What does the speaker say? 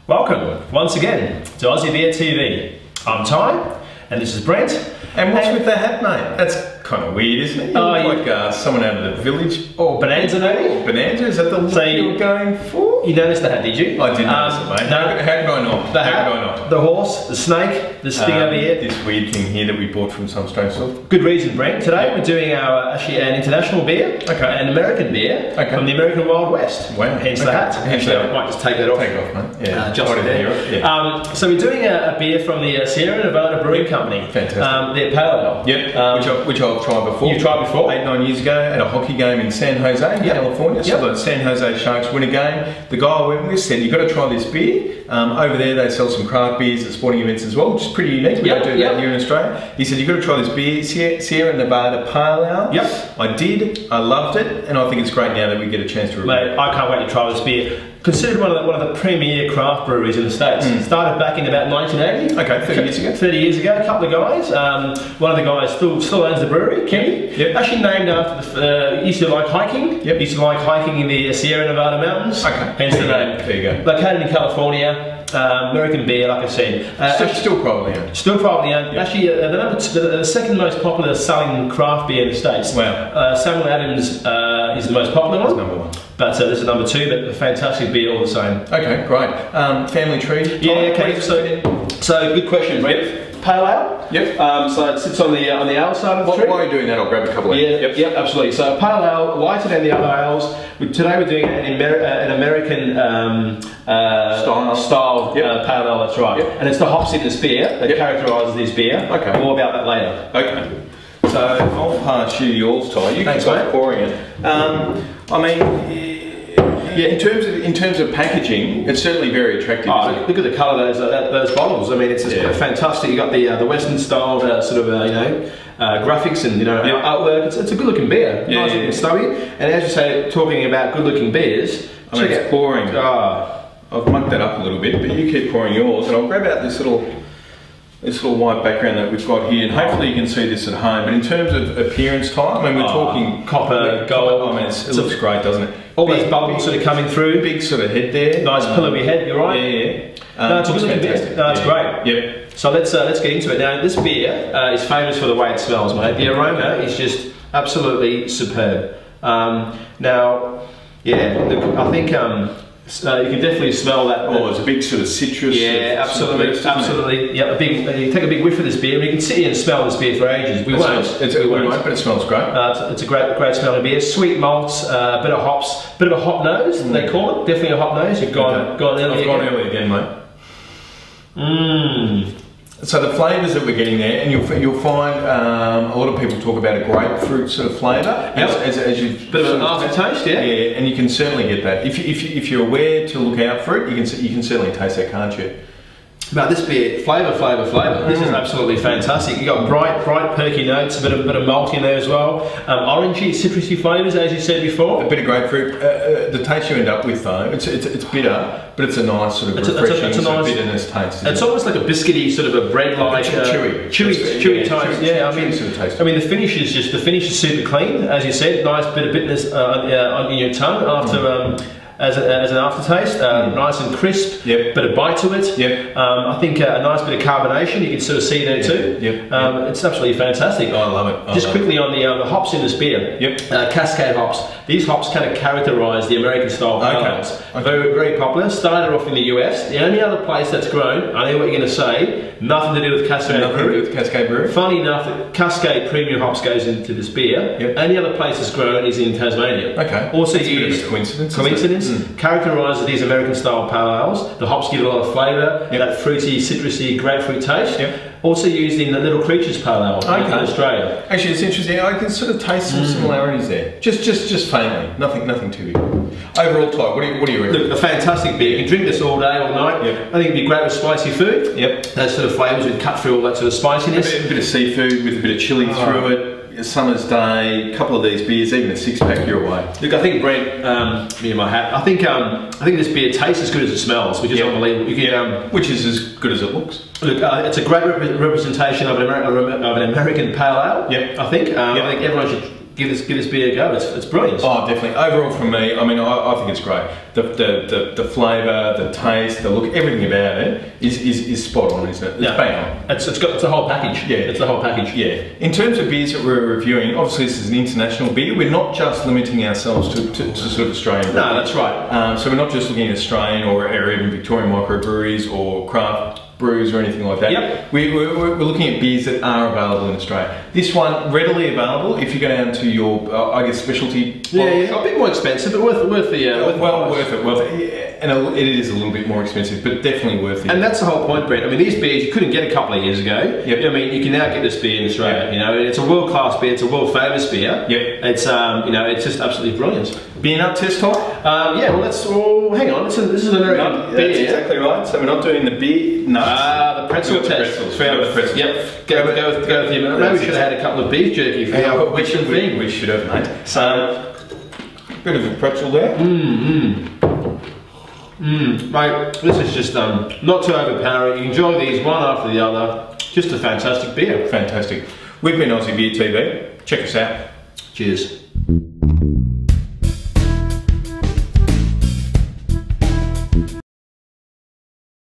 Welcome once again to Aussie Beer TV. I'm Ty, and this is Brent. And what's with the hat, mate? That's kind of weird, isn't it? You look like someone out of the village. Or Bonanza, maybe? Bonanza? Is that the look you were going for? You noticed the hat, did you? I did notice it, mate. No, how could I not? The hat, the horse, the snake, this thing over here. This weird thing here that we bought from some strange source. Good reason, Brent. Today we're doing actually an international beer, an American beer from the American Wild West. Wow. Hence the hat. Actually, I might just take that off. Take it off, mate. Yeah. Just there. Yeah. So we're doing a beer from the Sierra Nevada Brewing Company. Fantastic. Their pale ale. Yep. Which I've tried before. You've tried before? 8-9 years ago at a hockey game in San Jose, California. So the San Jose Sharks win a game. The guy I went with said, "You've got to try this beer." Over there they sell some craft beers at sporting events as well, which is pretty unique. We don't do that here in Australia. He said, "You've got to try this beer, Sierra Nevada Pale Ale." Yep. I did. I loved it, and I think it's great now that we get a chance to review it. Mate, I can't wait to try this beer. Considered one of the premier craft breweries in the States. Started back in about 1980. Okay, 30 years ago. 30 years ago, a couple of guys. One of the guys still owns the brewery, Kenny. Yep. Actually named after used to like hiking. Yep. Used to like hiking in the Sierra Nevada mountains. Okay. Hence the name. There you go. Located in California. American beer, like I said. Still privately owned. Still privately owned. Yep. Actually, the second most popular selling craft beer in the States. Wow. Samuel Adams is the most popular one. That's number one. But this is number 2, but a fantastic beer all the same. Okay, great. Family tree? Yeah, okay. So good question, Brett. Pale ale. Yep. So it sits on the ale side of the tree. While you're doing that, I'll grab a couple of Yep, absolutely. So pale ale, lighter than the other ales. Today we're doing an American style pale ale. That's right. Yep. And it's the hops in this beer that characterises this beer. Okay. More about that later. Okay. So I'll pass you yours, Ty. You can start pouring it. I mean. Yeah, in terms of packaging, it's certainly very attractive. Look at the colour of those bottles. I mean, it's fantastic. You got the Western style sort of graphics and artwork. It's a good looking beer. Nice looking stubby. And as you say, talking about good looking beers, I mean, it's pouring. I've mucked that up a little bit, but you keep pouring yours, and I'll grab out this little white background that we've got here, and hopefully you can see this at home. But in terms of appearance time, I mean, we're talking copper, gold. I mean, it looks great, doesn't it? All those bubbles sort of coming through. Big sort of head there. Nice pillowy head, you're right. Yeah. No, it's a good looking beer. No, it's great. Yep. So let's get into it. Now, this beer is famous for the way it smells, mate. The aroma is just absolutely superb. Now, I think you can definitely smell that. Oh, it's a big sort of citrus. Yeah, absolutely. Yeah, you take a big whiff of this beer, and you can sit here and smell this beer for ages. We won't, but it smells great. It's a great smelling beer. Sweet malts, bit of hops, bit of a hop nose. They call it. Definitely a hop nose. You've gone early. I've gone early again, mate. So the flavours that we're getting there, and you'll find a lot of people talk about a grapefruit sort of flavour. As you bit of an aftertaste, yeah, and you can certainly get that if you're aware to look out for it. You can certainly taste that, can't you? But this beer, flavour. This is absolutely fantastic. You got bright, perky notes, a bit of malt in there as well. Orangey, citrusy flavours, as you said before. A bit of grapefruit. The taste you end up with, though, it's bitter, but it's a nice sort of refreshing nice bitterness taste. It's almost like a biscuity sort of a bread-like, chewy type. Yeah, I mean the finish is super clean, as you said. Nice bit of bitterness on your tongue after. As an aftertaste, nice and crisp, bit of bite to it. I think a nice bit of carbonation, you can sort of see there too. It's absolutely fantastic. I love it. Just quickly on the hops in this beer. Cascade hops. These hops kind of characterise the American style pale ales. Very, very popular. Started off in the US. The only other place that's grown, I know what you're going to say, nothing to do with Cascade Brewery. Funny enough, that Cascade premium hops goes into this beer. Only other place that's grown is in Tasmania. Also used coincidence. Characterises these American style pale ales. The hops give it a lot of flavour, that fruity, citrusy, grapefruit taste. Also used in the Little Creatures pale ale in Australia. Actually, it's interesting. I can sort of taste some similarities there. Just faintly. Nothing too big. Overall, Ty, what do you reckon? Look, a fantastic beer. You can drink this all day, all night. I think it'd be great with spicy food. Those sort of flavours would cut through all that sort of spiciness. A bit of seafood with a bit of chilli through it. A summer's day, a couple of these beers, even a 6-pack, you're away. Look, I think Brent, me and my hat. I think this beer tastes as good as it smells, which is unbelievable. You can, which is as good as it looks. Look, it's a great representation of an American pale ale. I think. I think everyone should give this beer a go. It's brilliant. Oh, definitely. Overall, from me, I mean, I think it's great. The flavour, the taste, the look, everything about it is spot on, isn't it? It's bang on. It's the whole package. Yeah, it's the whole package. Yeah. In terms of beers that we're reviewing, obviously this is an international beer. We're not just limiting ourselves to sort of Australian beer. No, that's right. So we're not just looking at Australian or even Victorian microbreweries or craft brews or anything like that. Yep. We're looking at beers that are available in Australia. This one, readily available if you go down to your, I guess, specialty shop. A bit more expensive, but worth the worth it. And it is a little bit more expensive, but definitely worth it. And that's the whole point, Brent. I mean, these beers you couldn't get a couple of years ago. Yep. I mean, you can now get this beer in Australia. You know, it's a world-class beer. It's a world-famous beer. Yep. It's it's just absolutely brilliant. Beer nut test time? Hang on. This is an American beer. That's exactly right. So we're not doing the beer nuts. The pretzel test. The pretzels. Yep. Go with the Maybe we should have had a couple of beef jerky for we should have, mate. So, bit of a pretzel there. Mate, this is just not too overpowering. You enjoy these one after the other. Just a fantastic beer. Fantastic. We've been Aussie Beer TV. Check us out. Cheers.